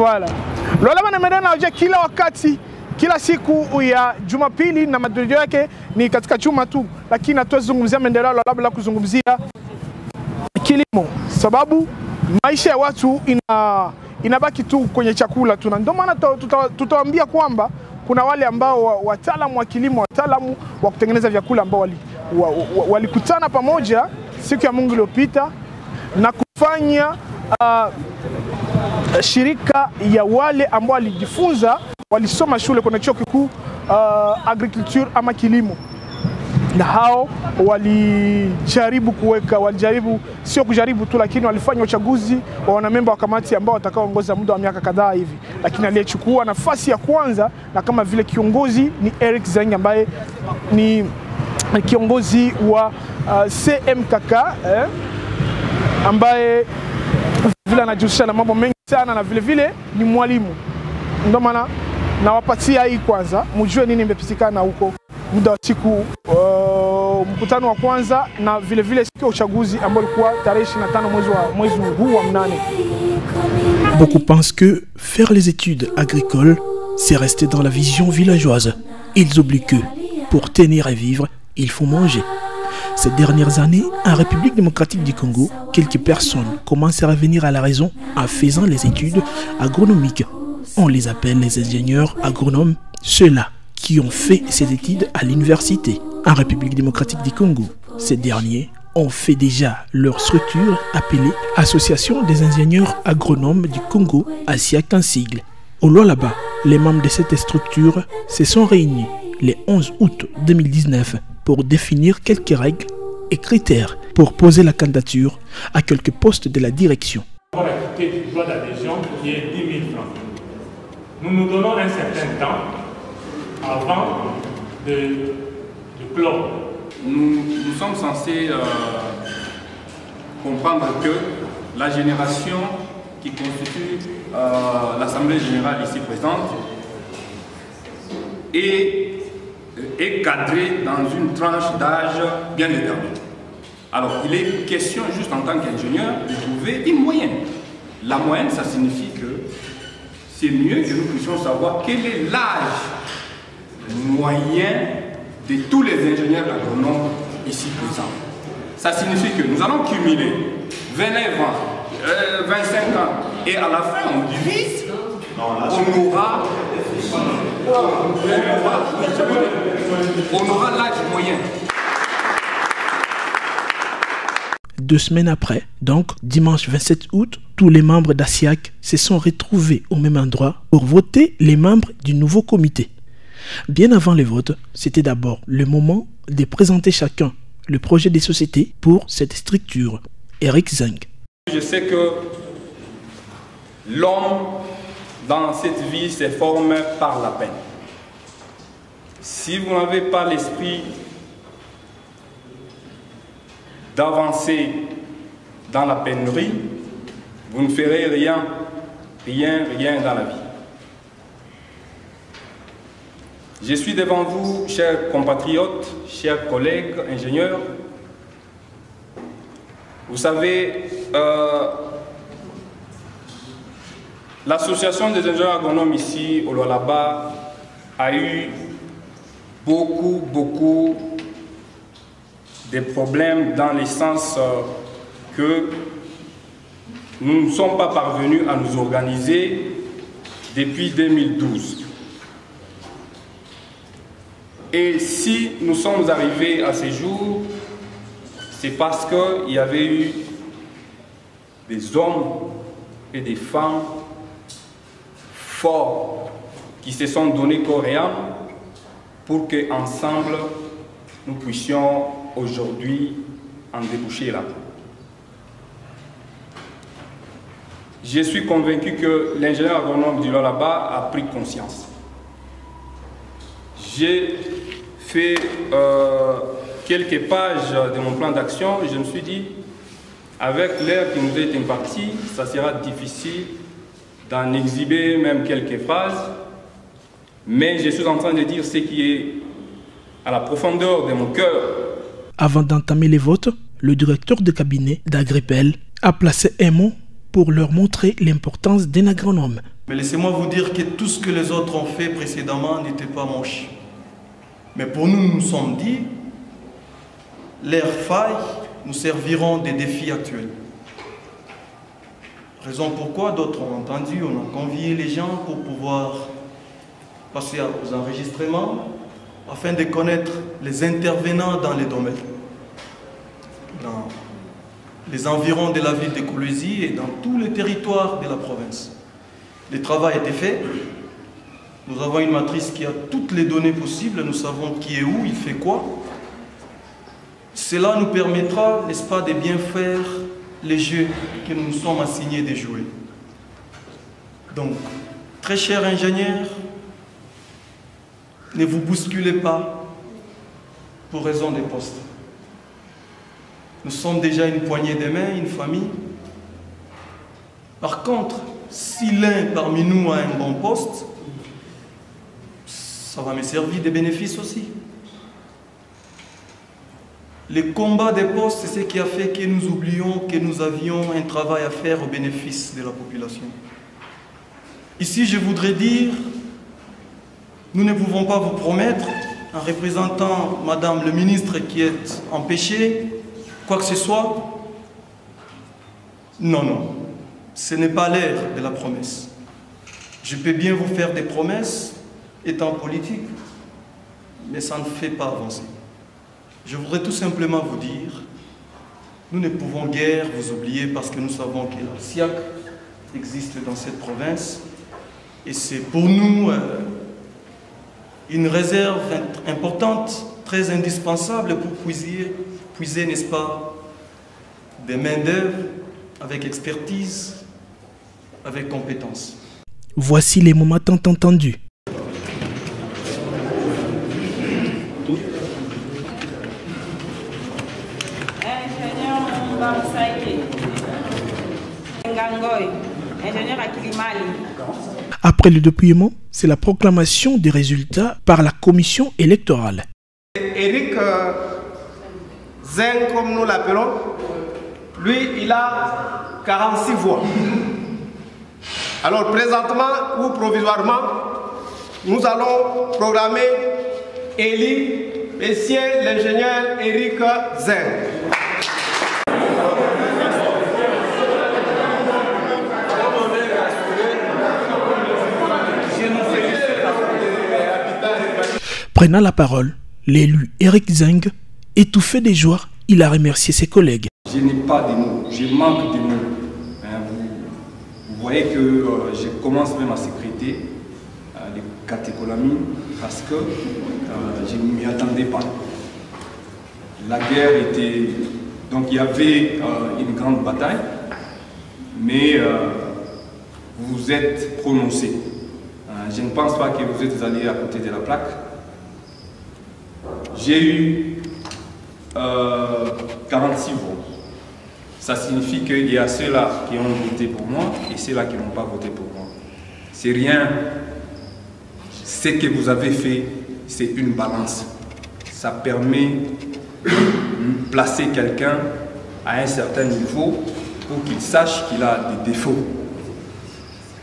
Voilà. Lola Manamedana hoja kila wakati, kila siku ya Jumapili na madojo yake ni katika chuma tu, lakini hatuzungumzia maendeleo labda kuzungumzia kilimo, sababu maisha ya watu inabaki tu kwenye chakula tu. Ndio maana tutawaambia kwamba kuna wale ambao wataalamu wa kilimo, wataalamu wa kutengeneza vyakula ambao walikutana pamoja siku ya Mungu iliyopita na kufanya shirika ya wale ambao walijifunza, walisoma shule kwenye chuo kikuu agriculture ama kilimo, na hao walijaribu sio kujaribu tu, lakini walifanya uchaguzi wa wanamemba wa kamati ambao watakaoongoza muda wa miaka kadhaa hivi, lakini aliyechukua nafasi ya kwanza na kama vile kiongozi ni Eric Zeng ambaye ni kiongozi wa CMKK ambaye vile anajihusisha na mambo mengi sana na vile vile ni mwalimu. Ndio maana nawapatia hii kwanza mjue nini imepitikana huko muda wa siku mkutano wa kwanza na vile vile siku ya uchaguzi ambao ulikuwa tarehe 25 mwezi huu wa 8. Beaucoup pensent que faire les études agricoles, c'est rester dans la vision villageoise. Ils oublient que pour tenir et vivre, il faut manger. Ces dernières années, en République démocratique du Congo, quelques personnes commencent à revenir à la raison en faisant les études agronomiques. On les appelle les ingénieurs agronomes, ceux-là qui ont fait ces études à l'université. En République démocratique du Congo, ces derniers ont fait déjà leur structure appelée Association des ingénieurs agronomes du Congo, ASIAC en sigle. Au Lualaba, les membres de cette structure se sont réunis le 11 août 2019 pour définir quelques règles et critères pour poser la candidature à quelques postes de la direction. On va écouter du droit d'adhésion qui est 10 000 francs. Nous nous donnons un certain temps avant de clore. Nous sommes censés comprendre que la génération qui constitue l'Assemblée générale ici présente est cadrée dans une tranche d'âge bien déterminée. Alors, il est question, juste en tant qu'ingénieur, de trouver une moyenne. La moyenne, ça signifie que c'est mieux que nous puissions savoir quel est l'âge moyen de tous les ingénieurs agronomes ici présents. Ça signifie que nous allons cumuler 29 ans, 25 ans, et à la fin, on divise, on aura l'âge moyen. 2 semaines après, donc dimanche 27 août, tous les membres d'ASIAC se sont retrouvés au même endroit pour voter les membres du nouveau comité. Bien avant les votes, c'était d'abord le moment de présenter chacun le projet de société pour cette structure. Eric Zeng. Je sais que l'homme dans cette vie se forme par la peine. Si vous n'avez pas l'esprit d'avancer dans la pénurie, vous ne ferez rien dans la vie. Je suis devant vous, chers compatriotes, chers collègues ingénieurs. Vous savez, l'association des ingénieurs agronomes ici au Lualaba a eu beaucoup de problèmes dans le sens que nous ne sommes pas parvenus à nous organiser depuis 2012. Et si nous sommes arrivés à ce jour, c'est parce qu'il y avait eu des hommes et des femmes forts qui se sont donnés corps et âme pour qu'ensemble nous puissions aujourd'hui en déboucher là. Je suis convaincu que l'ingénieur agronome du Lualaba a pris conscience. J'ai fait quelques pages de mon plan d'action et je me suis dit, avec l'air qui nous est imparti, ça sera difficile d'en exhiber même quelques phrases, mais je suis en train de dire ce qui est à la profondeur de mon cœur. Avant d'entamer les votes, le directeur de cabinet d'Agripel a placé un mot pour leur montrer l'importance d'un agronome. Mais laissez-moi vous dire que tout ce que les autres ont fait précédemment n'était pas moche. Mais pour nous, nous nous sommes dit, leurs failles nous serviront des défis actuels. Raison pourquoi d'autres ont entendu, on a convié les gens pour pouvoir passer aux enregistrements afin de connaître les intervenants dans les domaines, dans les environs de la ville de Kolwezi et dans tous les territoires de la province. Le travail a été fait. Nous avons une matrice qui a toutes les données possibles. Nous savons qui est où, il fait quoi. Cela nous permettra, n'est-ce pas, de bien faire les jeux que nous nous sommes assignés de jouer. Donc, très chers ingénieurs, ne vous bousculez pas pour raison des postes. Nous sommes déjà une poignée de main, une famille. Par contre, si l'un parmi nous a un bon poste, ça va me servir de bénéfice aussi. Le combat des postes, c'est ce qui a fait que nous oublions que nous avions un travail à faire au bénéfice de la population. Ici, je voudrais dire, nous ne pouvons pas vous promettre, en représentant Madame le ministre qui est empêchée, quoi que ce soit. Non, non, ce n'est pas l'ère de la promesse. Je peux bien vous faire des promesses, étant politique, mais ça ne fait pas avancer. Je voudrais tout simplement vous dire, nous ne pouvons guère vous oublier parce que nous savons que la SIAC existe dans cette province et c'est pour nous une réserve importante, très indispensable pour puiser, n'est-ce pas, des main-d'œuvre avec expertise, avec compétence. Voici les moments tant entendus. Après le dépouillement, c'est la proclamation des résultats par la commission électorale. Eric Zeng, comme nous l'appelons, lui, il a 46 voix. Alors présentement ou provisoirement, nous allons programmer Eli, monsieur l'ingénieur Eric Zeng. Prenant la parole, l'élu Eric Zeng, étouffé de joie, il a remercié ses collègues. Je n'ai pas de mots, je manque de mots. Vous voyez que je commence même à sécréter les catécholamines parce que je ne m'y attendais pas. La guerre était... Donc il y avait une grande bataille, mais vous vous êtes prononcé. Je ne pense pas que vous êtes allé à côté de la plaque. J'ai eu 46 voix. Ça signifie qu'il y a ceux-là qui ont voté pour moi et ceux-là qui n'ont pas voté pour moi. C'est rien. Ce que vous avez fait, c'est une balance. Ça permet de placer quelqu'un à un certain niveau pour qu'il sache qu'il a des défauts.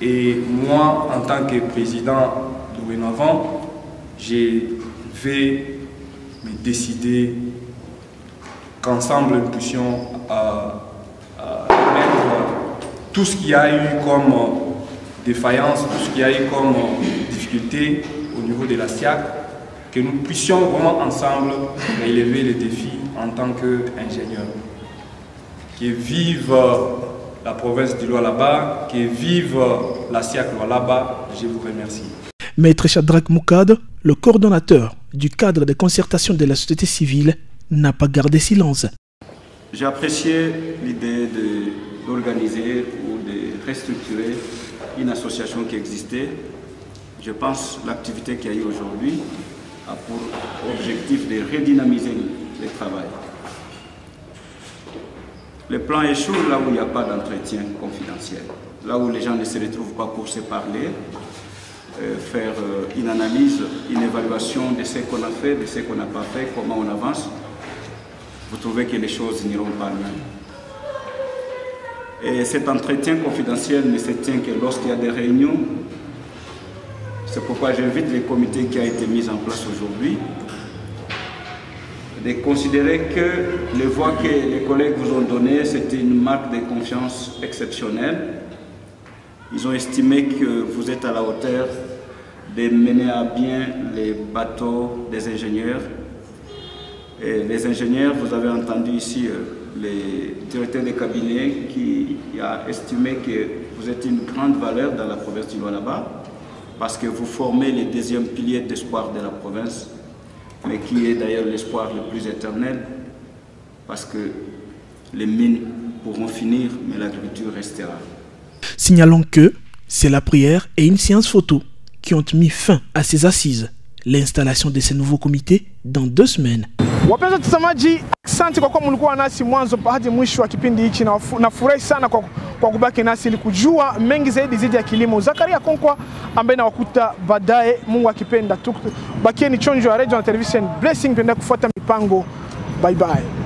Et moi, en tant que président dorénavant, je vais me décider qu'ensemble nous puissions mettre tout ce qu'il y a eu comme défaillance, tout ce qu'il y a eu comme difficulté au niveau de la SIAC, que nous puissions vraiment ensemble relever les défis en tant qu'ingénieurs. Que vive la province du Lualaba, que vive la SIAC Lualaba, je vous remercie. Maître Shadrach Moukad, le coordonnateur du cadre de concertation de la société civile, n'a pas gardé silence. J'ai apprécié l'idée d'organiser ou de restructurer une association qui existait. Je pense que l'activité qu'il y a eu aujourd'hui a pour objectif de redynamiser le travail. Le plan échoue là où il n'y a pas d'entretien confidentiel, là où les gens ne se retrouvent pas pour se parler, faire une analyse, une évaluation de ce qu'on a fait, de ce qu'on n'a pas fait, comment on avance. Vous trouvez que les choses n'iront pas loin. Et cet entretien confidentiel ne se tient que lorsqu'il y a des réunions. C'est pourquoi j'invite les comités qui ont été mis en place aujourd'hui de considérer que les voix que les collègues vous ont données, c'était une marque de confiance exceptionnelle. Ils ont estimé que vous êtes à la hauteur de mener à bien les bateaux des ingénieurs. Et les ingénieurs, vous avez entendu ici les directeurs de cabinet qui a estimé que vous êtes une grande valeur dans la province du Lualaba parce que vous formez le deuxième pilier d'espoir de la province, mais qui est d'ailleurs l'espoir le plus éternel parce que les mines pourront finir, mais l'agriculture restera. Signalons que c'est la prière et une séance photo qui ont mis fin à ces assises. L'installation de ces nouveaux comités dans 2 semaines. Wapenzi watazamaji, asante kwa kuwa mlikuwa nasi mwanzo hadi mwisho wa kipindi hichi, na nafurahi sana kwa kubaki nasi ili kujua mengi zaidi ya kilimo. Zakaria Konkwa ambaye nawakuta baadaye, Mungu akipenda. Bakieni chonjo ya radio na television Blessing, penda kufuata mipango. Bye bye.